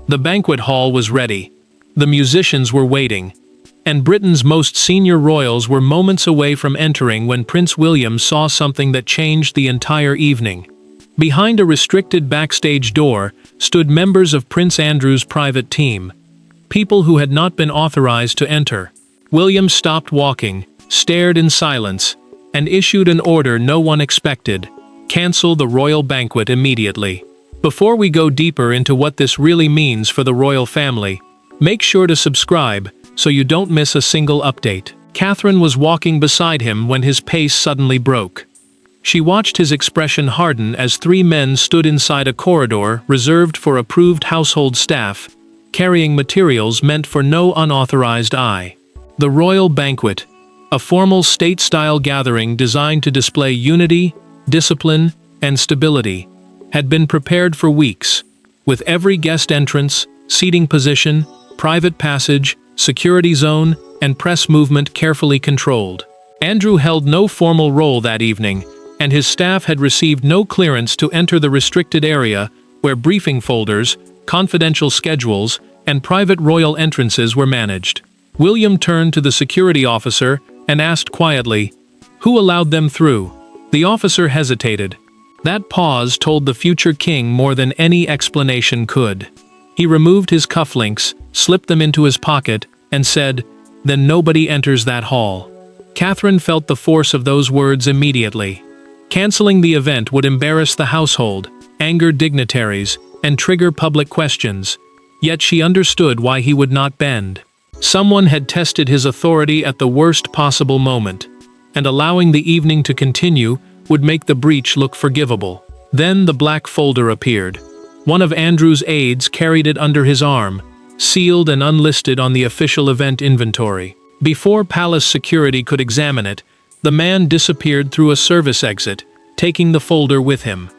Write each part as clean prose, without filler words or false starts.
The banquet hall was ready. The musicians were waiting. And Britain's most senior royals were moments away from entering when Prince William saw something that changed the entire evening. Behind a restricted backstage door stood members of Prince Andrew's private team, people who had not been authorized to enter. William stopped walking, stared in silence, and issued an order no one expected: cancel the royal banquet immediately. Before we go deeper into what this really means for the royal family, make sure to subscribe so you don't miss a single update. Catherine was walking beside him when his pace suddenly broke. She watched his expression harden as three men stood inside a corridor reserved for approved household staff, carrying materials meant for no unauthorized eye. The royal banquet, a formal state-style gathering designed to display unity, discipline, and stability, had been prepared for weeks, with every guest entrance, seating position, private passage, security zone, and press movement carefully controlled. Andrew held no formal role that evening, and his staff had received no clearance to enter the restricted area where briefing folders, confidential schedules, and private royal entrances were managed. William turned to the security officer and asked quietly, "Who allowed them through?" The officer hesitated. That pause told the future king more than any explanation could. He removed his cufflinks, slipped them into his pocket, and said, "Then nobody enters that hall." Catherine felt the force of those words immediately. Canceling the event would embarrass the household, anger dignitaries, and trigger public questions. Yet she understood why he would not bend. Someone had tested his authority at the worst possible moment, and allowing the evening to continue would make the breach look forgivable. Then the black folder appeared. One of Andrew's aides carried it under his arm, sealed and unlisted on the official event inventory. Before palace security could examine it, the man disappeared through a service exit, taking the folder with him.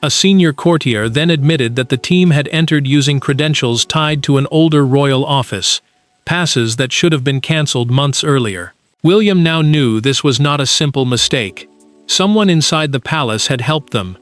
A senior courtier then admitted that the team had entered using credentials tied to an older royal office, passes that should have been cancelled months earlier. William now knew this was not a simple mistake. Someone inside the palace had helped them.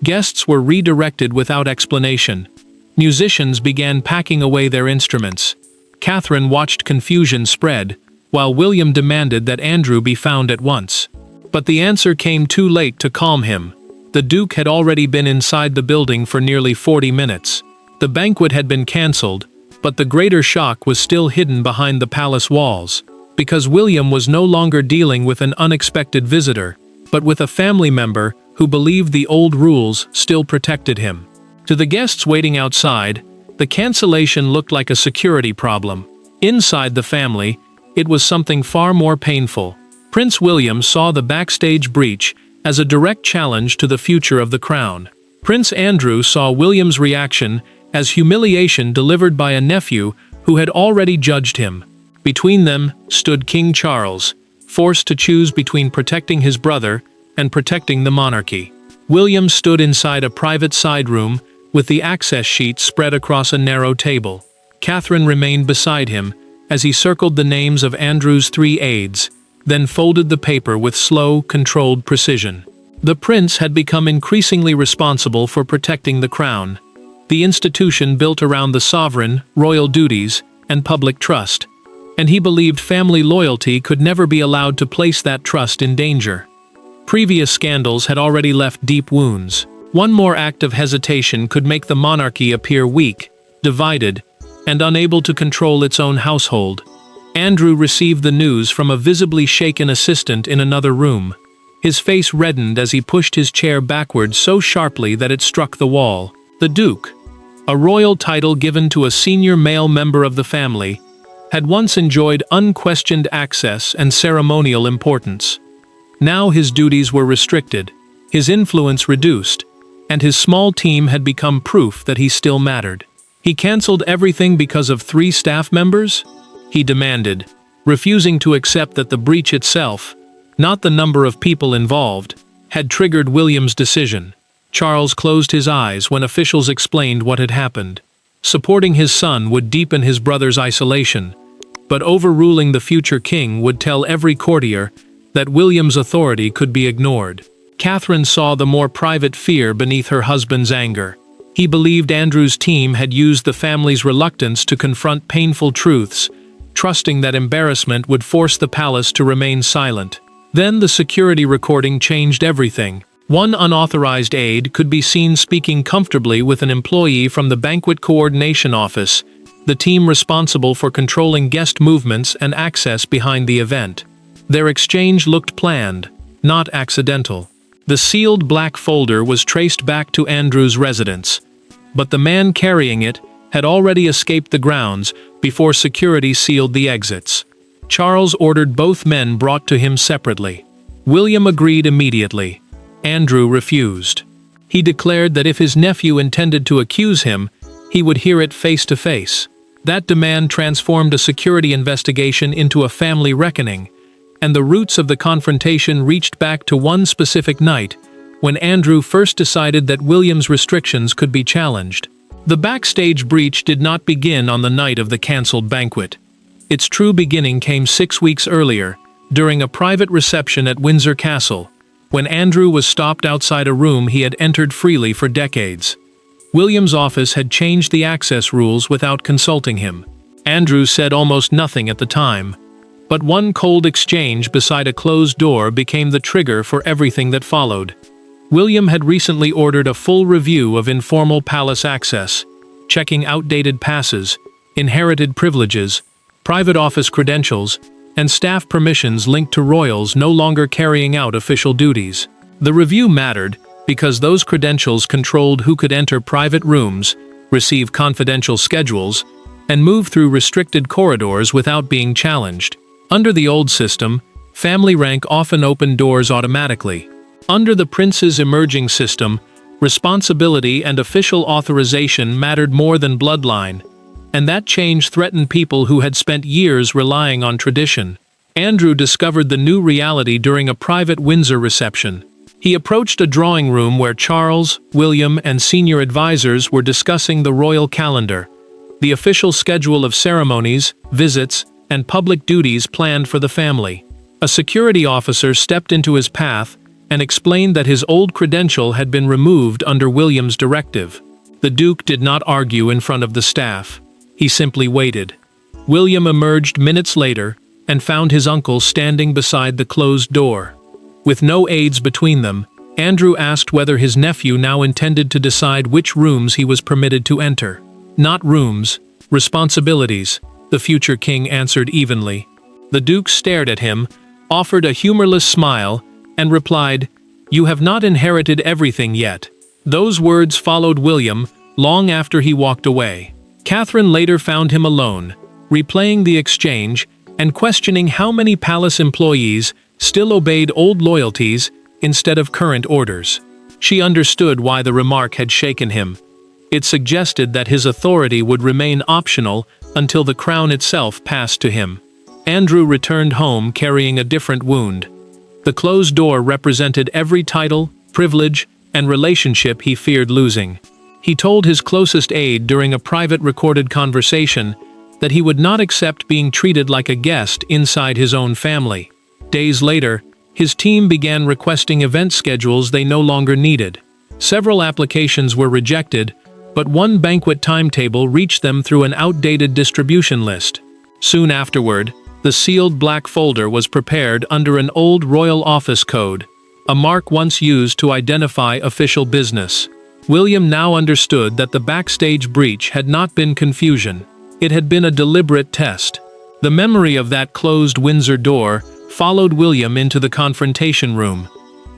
Guests were redirected without explanation. Musicians began packing away their instruments. Catherine watched confusion spread, while William demanded that Andrew be found at once. But the answer came too late to calm him. The Duke had already been inside the building for nearly 40 minutes. The banquet had been cancelled, but the greater shock was still hidden behind the palace walls, because William was no longer dealing with an unexpected visitor, but with a family member who believed the old rules still protected him. To the guests waiting outside, the cancellation looked like a security problem. Inside the family, it was something far more painful. Prince William saw the backstage breach as a direct challenge to the future of the crown. Prince Andrew saw William's reaction as humiliation delivered by a nephew who had already judged him. Between them stood King Charles, forced to choose between protecting his brother and protecting the monarchy. William stood inside a private side room with the access sheet spread across a narrow table. Catherine remained beside him as he circled the names of Andrew's 3 aides, then folded the paper with slow, controlled precision. The prince had become increasingly responsible for protecting the crown, the institution built around the sovereign, royal duties, and public trust, and he believed family loyalty could never be allowed to place that trust in danger. Previous scandals had already left deep wounds. One more act of hesitation could make the monarchy appear weak, divided, and unable to control its own household. Andrew received the news from a visibly shaken assistant in another room. His face reddened as he pushed his chair backward so sharply that it struck the wall. The Duke, a royal title given to a senior male member of the family, had once enjoyed unquestioned access and ceremonial importance. Now his duties were restricted, his influence reduced, and his small team had become proof that he still mattered. He cancelled everything because of 3 staff members? He demanded, refusing to accept that the breach itself, not the number of people involved, had triggered William's decision. Charles closed his eyes when officials explained what had happened. Supporting his son would deepen his brother's isolation, but overruling the future king would tell every courtier that William's authority could be ignored. Catherine saw the more private fear beneath her husband's anger. He believed Andrew's team had used the family's reluctance to confront painful truths, trusting that embarrassment would force the palace to remain silent. Then the security recording changed everything. One unauthorized aide could be seen speaking comfortably with an employee from the Banquet Coordination Office, the team responsible for controlling guest movements and access behind the event. Their exchange looked planned, not accidental. The sealed black folder was traced back to Andrew's residence, but the man carrying it had already escaped the grounds before security sealed the exits. Charles ordered both men brought to him separately. William agreed immediately. Andrew refused. He declared that if his nephew intended to accuse him, he would hear it face to face. That demand transformed a security investigation into a family reckoning, and the roots of the confrontation reached back to one specific night, when Andrew first decided that William's restrictions could be challenged. The backstage breach did not begin on the night of the cancelled banquet. Its true beginning came 6 weeks earlier, during a private reception at Windsor Castle, when Andrew was stopped outside a room he had entered freely for decades. William's office had changed the access rules without consulting him. Andrew said almost nothing at the time, but one cold exchange beside a closed door became the trigger for everything that followed. William had recently ordered a full review of informal palace access, checking outdated passes, inherited privileges, private office credentials, and staff permissions linked to royals no longer carrying out official duties. The review mattered because those credentials controlled who could enter private rooms, receive confidential schedules, and move through restricted corridors without being challenged. Under the old system, family rank often opened doors automatically. Under the prince's emerging system, responsibility and official authorization mattered more than bloodline, and that change threatened people who had spent years relying on tradition. Andrew discovered the new reality during a private Windsor reception. He approached a drawing room where Charles, William, and senior advisors were discussing the royal calendar, the official schedule of ceremonies, visits, and public duties planned for the family. A security officer stepped into his path and explained that his old credential had been removed under William's directive. The Duke did not argue in front of the staff. He simply waited. William emerged minutes later and found his uncle standing beside the closed door. With no aides between them, Andrew asked whether his nephew now intended to decide which rooms he was permitted to enter. Not rooms, responsibilities, the future king answered evenly. The Duke stared at him, offered a humorless smile, and replied, "You have not inherited everything yet." Those words followed William long after he walked away. Catherine later found him alone, replaying the exchange and questioning how many palace employees still obeyed old loyalties instead of current orders. She understood why the remark had shaken him. It suggested that his authority would remain optional until the crown itself passed to him. Andrew returned home carrying a different wound. The closed door represented every title, privilege, and relationship he feared losing. He told his closest aide during a private recorded conversation that he would not accept being treated like a guest inside his own family. Days later, his team began requesting event schedules they no longer needed. Several applications were rejected, but one banquet timetable reached them through an outdated distribution list. Soon afterward, the sealed black folder was prepared under an old royal office code, a mark once used to identify official business. William now understood that the backstage breach had not been confusion. It had been a deliberate test. The memory of that closed Windsor door followed William into the confrontation room,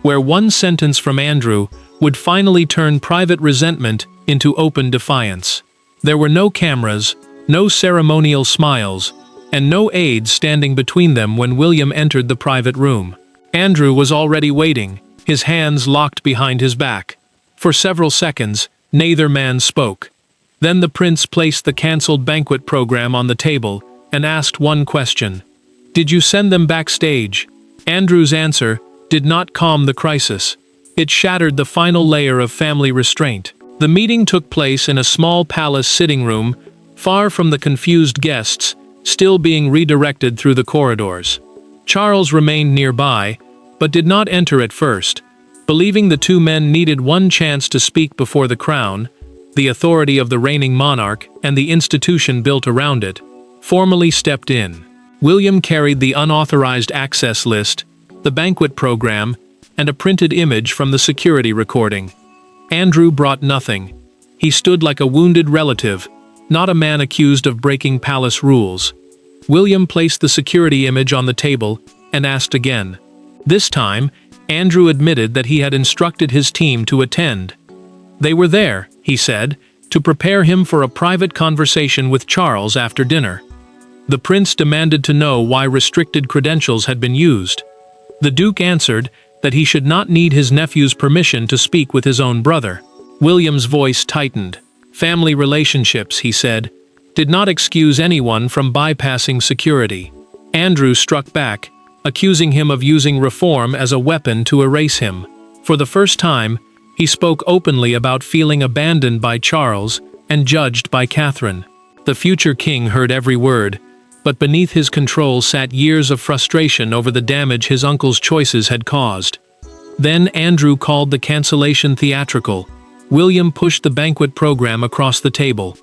where one sentence from Andrew would finally turn private resentment into open defiance. There were no cameras, no ceremonial smiles, and no aides standing between them when William entered the private room. Andrew was already waiting, his hands locked behind his back. For several seconds, neither man spoke. Then the prince placed the cancelled banquet program on the table and asked one question. "Did you send them backstage?" Andrew's answer did not calm the crisis. It shattered the final layer of family restraint. The meeting took place in a small palace sitting room, far from the confused guests, still being redirected through the corridors. Charles remained nearby, but did not enter at first. Believing the two men needed one chance to speak before the crown, The authority of the reigning monarch and the institution built around it formally stepped in. William carried the unauthorized access list, the banquet program, and a printed image from the security recording. Andrew brought nothing. He stood like a wounded relative, not a man accused of breaking palace rules. William placed the security image on the table and asked again. This time, Andrew admitted that he had instructed his team to attend. They were there, he said, to prepare him for a private conversation with Charles after dinner. The prince demanded to know why restricted credentials had been used. The Duke answered that he should not need his nephew's permission to speak with his own brother. William's voice tightened. Family relationships, he said, did not excuse anyone from bypassing security. Andrew struck back, accusing him of using reform as a weapon to erase him. For the first time, he spoke openly about feeling abandoned by Charles and judged by Catherine. The future king heard every word, but beneath his control sat years of frustration over the damage his uncle's choices had caused. Then Andrew called the cancellation theatrical. William pushed the banquet program across the table.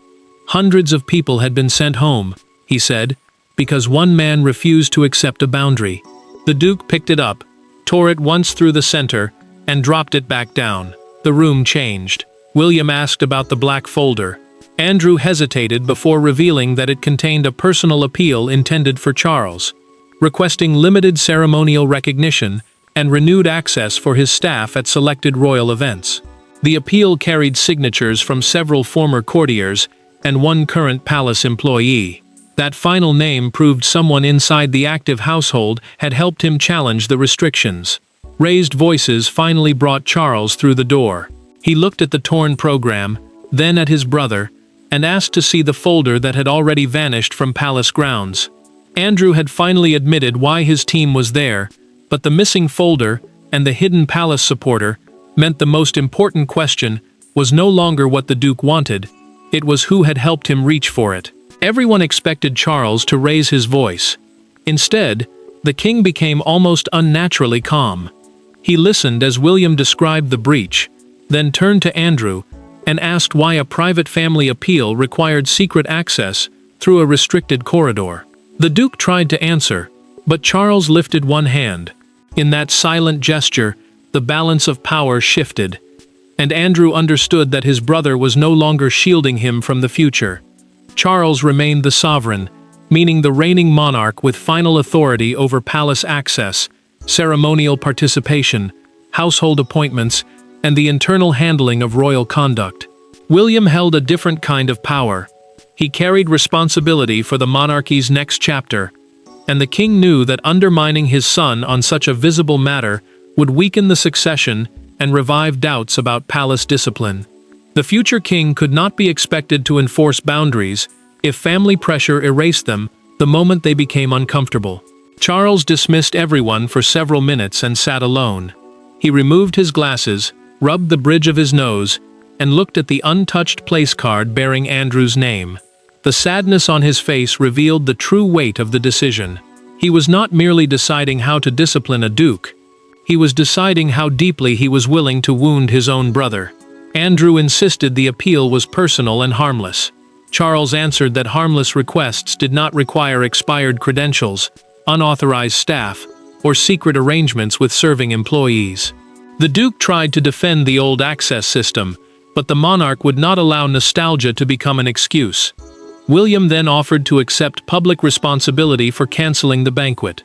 Hundreds of people had been sent home, he said, because one man refused to accept a boundary. The Duke picked it up, tore it once through the center, and dropped it back down. The room changed. William asked about the black folder. Andrew hesitated before revealing that it contained a personal appeal intended for Charles, requesting limited ceremonial recognition and renewed access for his staff at selected royal events. The appeal carried signatures from several former courtiers and one current palace employee. That final name proved someone inside the active household had helped him challenge the restrictions. Raised voices finally brought Charles through the door. He looked at the torn program, then at his brother, and asked to see the folder that had already vanished from palace grounds. Andrew had finally admitted why his team was there, but the missing folder and the hidden palace supporter meant the most important question was no longer what the Duke wanted, it was who had helped him reach for it. Everyone expected Charles to raise his voice. Instead, the king became almost unnaturally calm. He listened as William described the breach, then turned to Andrew and asked why a private family appeal required secret access through a restricted corridor. The Duke tried to answer, but Charles lifted one hand. In that silent gesture, the balance of power shifted, and Andrew understood that his brother was no longer shielding him from the future. Charles remained the sovereign, meaning the reigning monarch with final authority over palace access, ceremonial participation, household appointments, and the internal handling of royal conduct. William held a different kind of power. He carried responsibility for the monarchy's next chapter, and the king knew that undermining his son on such a visible matter would weaken the succession and revive doubts about palace discipline. The future king could not be expected to enforce boundaries if family pressure erased them the moment they became uncomfortable. Charles dismissed everyone for several minutes and sat alone. He removed his glasses, rubbed the bridge of his nose, and looked at the untouched place card bearing Andrew's name. The sadness on his face revealed the true weight of the decision. He was not merely deciding how to discipline a duke. He was deciding how deeply he was willing to wound his own brother. Andrew insisted the appeal was personal and harmless. Charles answered that harmless requests did not require expired credentials, unauthorized staff, or secret arrangements with serving employees. The Duke tried to defend the old access system, but the monarch would not allow nostalgia to become an excuse. William then offered to accept public responsibility for canceling the banquet.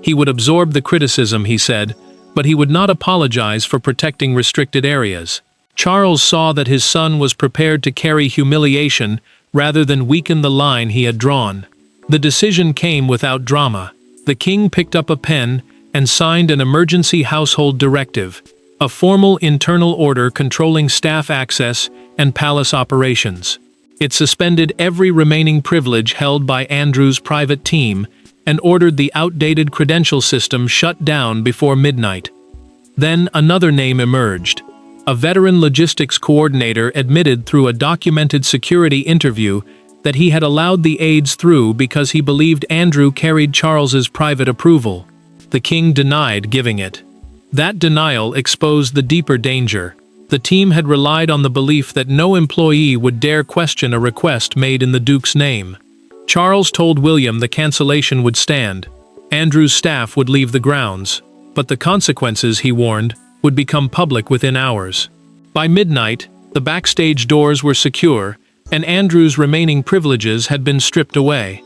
He would absorb the criticism, he said, but he would not apologize for protecting restricted areas. Charles saw that his son was prepared to carry humiliation rather than weaken the line he had drawn. The decision came without drama. The king picked up a pen and signed an emergency household directive, a formal internal order controlling staff access and palace operations. It suspended every remaining privilege held by Andrew's private team and ordered the outdated credential system shut down before midnight. Then another name emerged. A veteran logistics coordinator admitted through a documented security interview that he had allowed the aides through because he believed Andrew carried Charles's private approval. The king denied giving it. That denial exposed the deeper danger. The team had relied on the belief that no employee would dare question a request made in the Duke's name. Charles told William the cancellation would stand. Andrew's staff would leave the grounds, but the consequences, he warned, would become public within hours. By midnight, the backstage doors were secure, and Andrew's remaining privileges had been stripped away.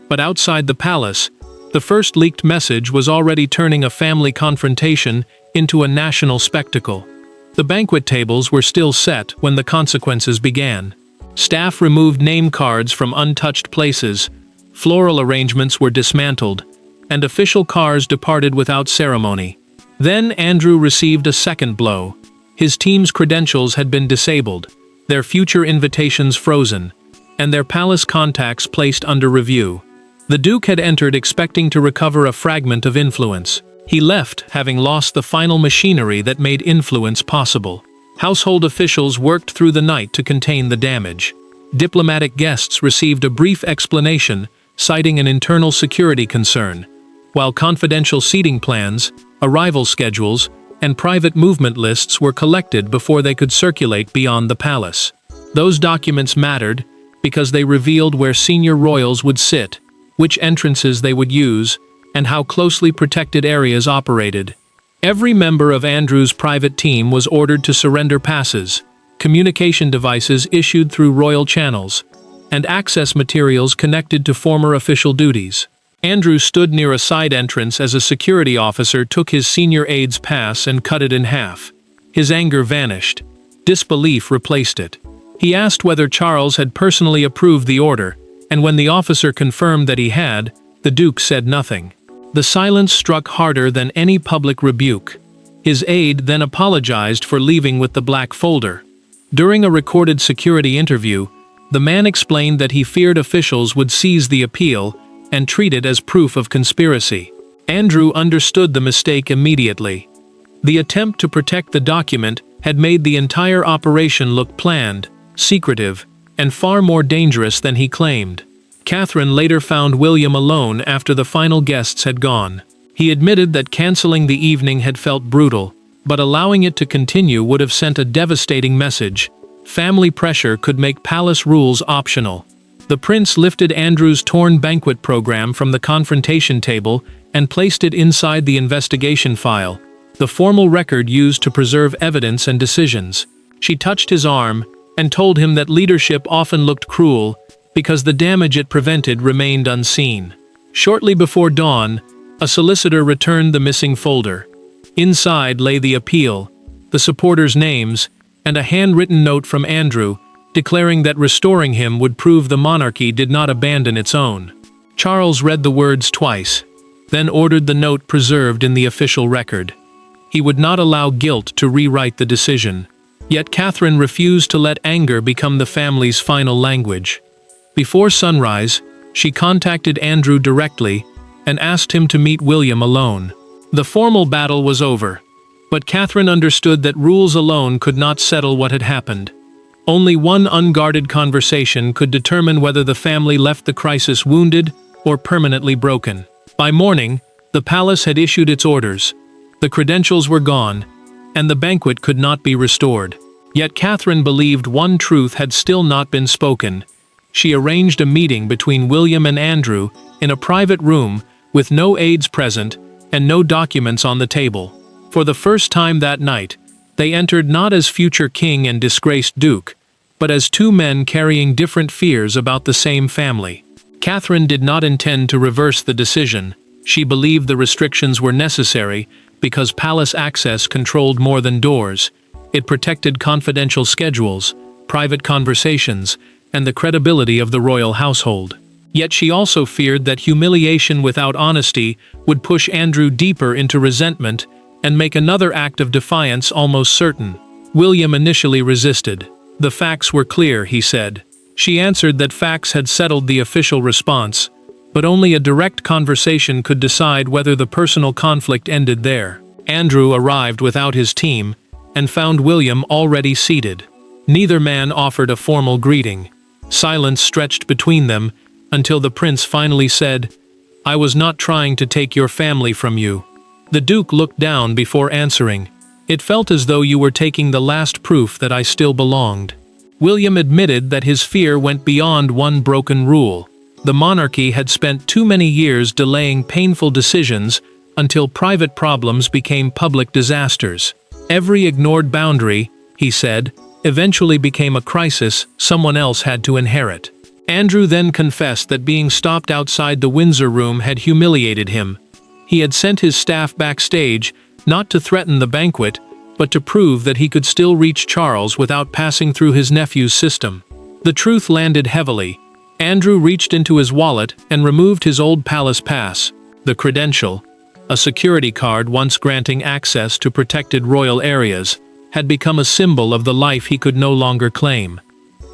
But outside the palace, the first leaked message was already turning a family confrontation into a national spectacle. The banquet tables were still set when the consequences began. Staff removed name cards from untouched places, floral arrangements were dismantled, and official cars departed without ceremony. Then Andrew received a second blow. His team's credentials had been disabled, their future invitations frozen, and their palace contacts placed under review. The Duke had entered expecting to recover a fragment of influence. He left having lost the final machinery that made influence possible. Household officials worked through the night to contain the damage. Diplomatic guests received a brief explanation, citing an internal security concern, while confidential seating plans, arrival schedules, and private movement lists were collected before they could circulate beyond the palace. Those documents mattered because they revealed where senior royals would sit, which entrances they would use, and how closely protected areas operated. Every member of Andrew's private team was ordered to surrender passes, communication devices issued through royal channels, and access materials connected to former official duties. Andrew stood near a side entrance as a security officer took his senior aide's pass and cut it in half. His anger vanished. Disbelief replaced it. He asked whether Charles had personally approved the order, and when the officer confirmed that he had, the Duke said nothing. The silence struck harder than any public rebuke. His aide then apologized for leaving with the black folder. During a recorded security interview, the man explained that he feared officials would seize the appeal and treat it as proof of conspiracy. Andrew understood the mistake immediately. The attempt to protect the document had made the entire operation look planned, secretive, and far more dangerous than he claimed. Catherine later found William alone after the final guests had gone. He admitted that canceling the evening had felt brutal, but allowing it to continue would have sent a devastating message. Family pressure could make palace rules optional. The prince lifted Andrew's torn banquet program from the confrontation table and placed it inside the investigation file, the formal record used to preserve evidence and decisions. She touched his arm and told him that leadership often looked cruel because the damage it prevented remained unseen. Shortly before dawn, a solicitor returned the missing folder. Inside lay the appeal, the supporters' names, and a handwritten note from Andrew, declaring that restoring him would prove the monarchy did not abandon its own. Charles read the words twice, then ordered the note preserved in the official record. He would not allow guilt to rewrite the decision. Yet Catherine refused to let anger become the family's final language. Before sunrise, she contacted Andrew directly and asked him to meet William alone. The formal battle was over, but Catherine understood that rules alone could not settle what had happened. Only one unguarded conversation could determine whether the family left the crisis wounded or permanently broken. By morning, the palace had issued its orders. The credentials were gone, and the banquet could not be restored. Yet Catherine believed one truth had still not been spoken. She arranged a meeting between William and Andrew in a private room with no aides present and no documents on the table. For the first time that night, they entered not as future king and disgraced duke, but as two men carrying different fears about the same family. Catherine did not intend to reverse the decision. She believed the restrictions were necessary because palace access controlled more than doors. It protected confidential schedules, private conversations, and the credibility of the royal household. Yet she also feared that humiliation without honesty would push Andrew deeper into resentment and make another act of defiance almost certain. William initially resisted. The facts were clear, he said. She answered that facts had settled the official response, but only a direct conversation could decide whether the personal conflict ended there. Andrew arrived without his team and found William already seated. Neither man offered a formal greeting. Silence stretched between them until the prince finally said, "I was not trying to take your family from you." The Duke looked down before answering. It felt as though you were taking the last proof that I still belonged." William admitted that his fear went beyond one broken rule. The monarchy had spent too many years delaying painful decisions until private problems became public disasters. Every ignored boundary, he said, eventually became a crisis someone else had to inherit. Andrew then confessed that being stopped outside the Windsor room had humiliated him. He had sent his staff backstage, not to threaten the banquet, but to prove that he could still reach Charles without passing through his nephew's system. The truth landed heavily. Andrew reached into his wallet and removed his old palace pass, the credential, a security card once granting access to protected royal areas, had become a symbol of the life he could no longer claim.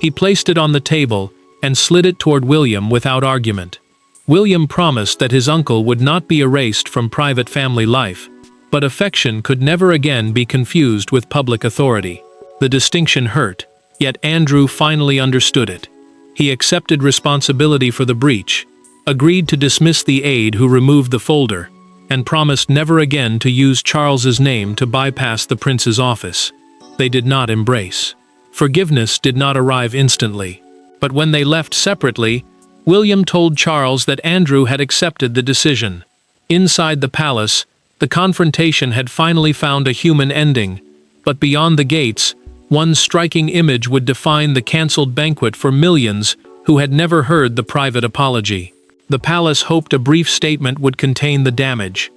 He placed it on the table and slid it toward William without argument. William promised that his uncle would not be erased from private family life, but affection could never again be confused with public authority. The distinction hurt, yet Andrew finally understood it. He accepted responsibility for the breach, agreed to dismiss the aide who removed the folder, and promised never again to use Charles's name to bypass the prince's office. They did not embrace. Forgiveness did not arrive instantly, but when they left separately, William told Charles that Andrew had accepted the decision. Inside the palace, the confrontation had finally found a human ending, but beyond the gates, one striking image would define the cancelled banquet for millions who had never heard the private apology. The palace hoped a brief statement would contain the damage.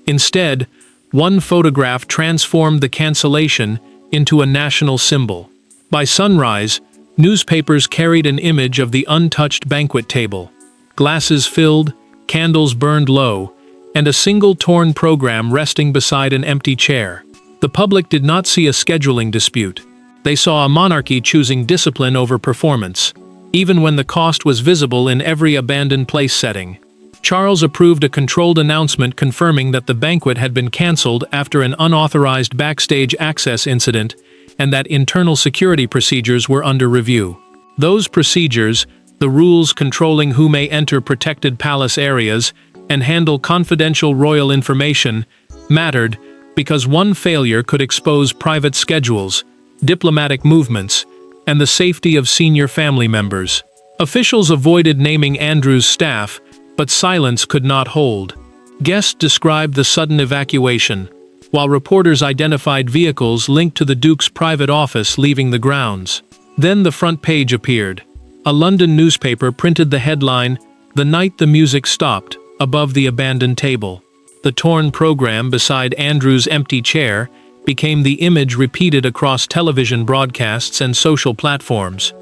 Instead, one photograph transformed the cancellation into a national symbol. By sunrise, newspapers carried an image of the untouched banquet table. Glasses filled, candles burned low, and a single torn program resting beside an empty chair. The public did not see a scheduling dispute. They saw a monarchy choosing discipline over performance, even when the cost was visible in every abandoned place setting. Charles approved a controlled announcement confirming that the banquet had been cancelled after an unauthorized backstage access incident and that internal security procedures were under review. Those procedures, the rules controlling who may enter protected palace areas and handle confidential royal information, mattered because one failure could expose private schedules, diplomatic movements, and the safety of senior family members. Officials avoided naming Andrew's staff, but silence could not hold. Guests described the sudden evacuation, while reporters identified vehicles linked to the Duke's private office leaving the grounds. Then the front page appeared. A London newspaper printed the headline, "The Night the Music Stopped," above the abandoned table. The torn program beside Andrew's empty chair became the image repeated across television broadcasts and social platforms.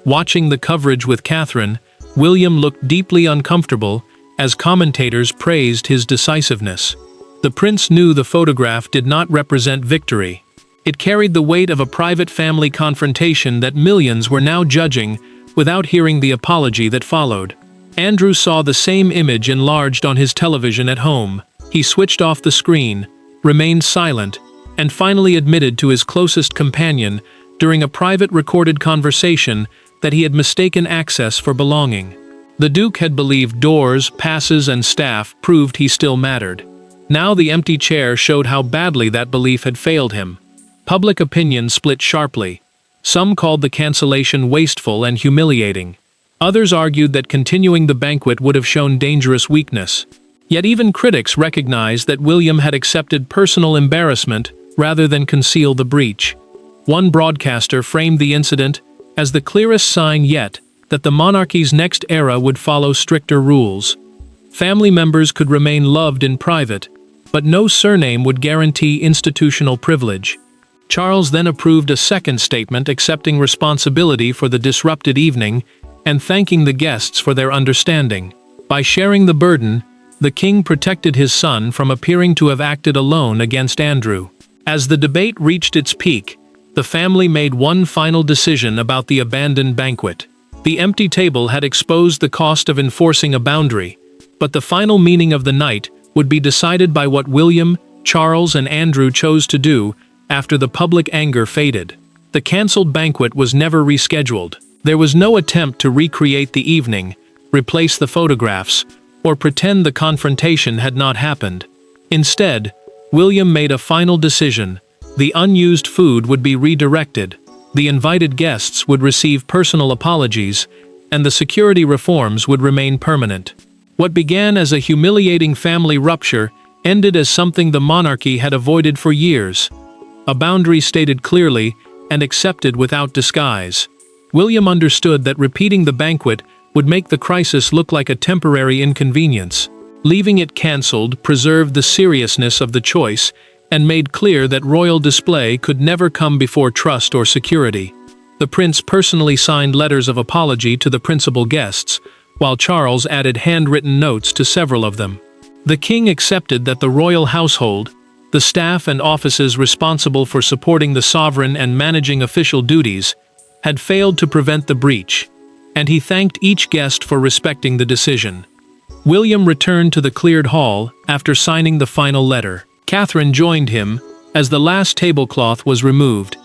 Watching the coverage with Catherine, William looked deeply uncomfortable as commentators praised his decisiveness. The prince knew the photograph did not represent victory. It carried the weight of a private family confrontation that millions were now judging without hearing the apology that followed. Andrew saw the same image enlarged on his television at home. He switched off the screen, remained silent, and finally admitted to his closest companion during a private recorded conversation that he had mistaken access for belonging. The Duke had believed doors, passes, and staff proved he still mattered. Now the empty chair showed how badly that belief had failed him. Public opinion split sharply. Some called the cancellation wasteful and humiliating. Others argued that continuing the banquet would have shown dangerous weakness. Yet even critics recognized that William had accepted personal embarrassment rather than conceal the breach. One broadcaster framed the incident as the clearest sign yet that the monarchy's next era would follow stricter rules. Family members could remain loved in private, but no surname would guarantee institutional privilege. Charles then approved a second statement accepting responsibility for the disrupted evening and thanking the guests for their understanding. By sharing the burden, the king protected his son from appearing to have acted alone against Andrew. As the debate reached its peak, the family made one final decision about the abandoned banquet. The empty table had exposed the cost of enforcing a boundary, but the final meaning of the night would be decided by what William, Charles, and Andrew chose to do after the public anger faded. The cancelled banquet was never rescheduled. There was no attempt to recreate the evening, replace the photographs, or pretend the confrontation had not happened. Instead, William made a final decision, The unused food would be redirected, the invited guests would receive personal apologies, and the security reforms would remain permanent. What began as a humiliating family rupture ended as something the monarchy had avoided for years. A boundary stated clearly and accepted without disguise. William understood that repeating the banquet would make the crisis look like a temporary inconvenience. Leaving it cancelled preserved the seriousness of the choice and made clear that royal display could never come before trust or security. The prince personally signed letters of apology to the principal guests, while Charles added handwritten notes to several of them. The king accepted that the royal household, the staff and offices responsible for supporting the sovereign and managing official duties, had failed to prevent the breach, and he thanked each guest for respecting the decision. William returned to the cleared hall after signing the final letter. Catherine joined him as the last tablecloth was removed.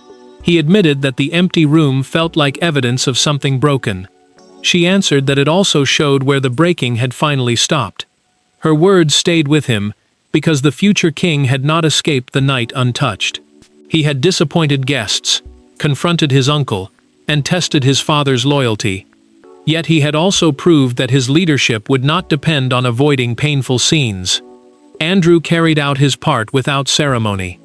He admitted that the empty room felt like evidence of something broken. She answered that it also showed where the breaking had finally stopped. Her words stayed with him because the future king had not escaped the night untouched. He had disappointed guests, confronted his uncle, and tested his father's loyalty. Yet he had also proved that his leadership would not depend on avoiding painful scenes. Andrew carried out his part without ceremony.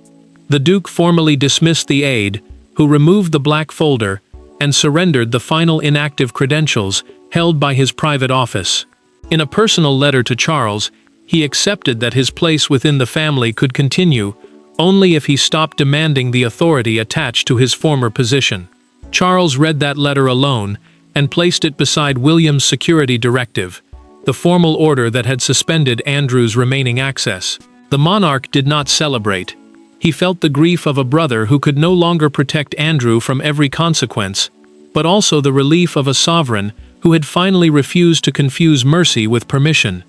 The Duke formally dismissed the aide, who removed the black folder and surrendered the final inactive credentials held by his private office. In a personal letter to Charles, he accepted that his place within the family could continue only if he stopped demanding the authority attached to his former position. Charles read that letter alone and placed it beside William's security directive, the formal order that had suspended Andrew's remaining access. The monarch did not celebrate. He felt the grief of a brother who could no longer protect Andrew from every consequence, but also the relief of a sovereign who had finally refused to confuse mercy with permission.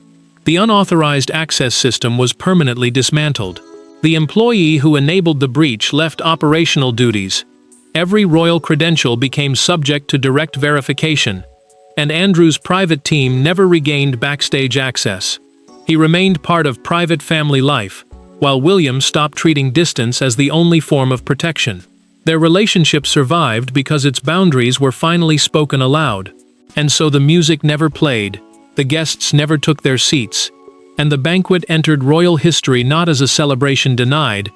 The unauthorized access system was permanently dismantled. The employee who enabled the breach left operational duties. Every royal credential became subject to direct verification, and Andrew's private team never regained backstage access. He remained part of private family life, while William stopped treating distance as the only form of protection. Their relationship survived because its boundaries were finally spoken aloud. And so the music never played, the guests never took their seats, and the banquet entered royal history not as a celebration denied,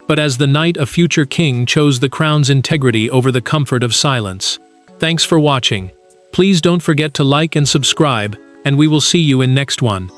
but as the night a future king chose the crown's integrity over the comfort of silence. Thanks for watching. Please don't forget to like and subscribe, and we will see you in next one.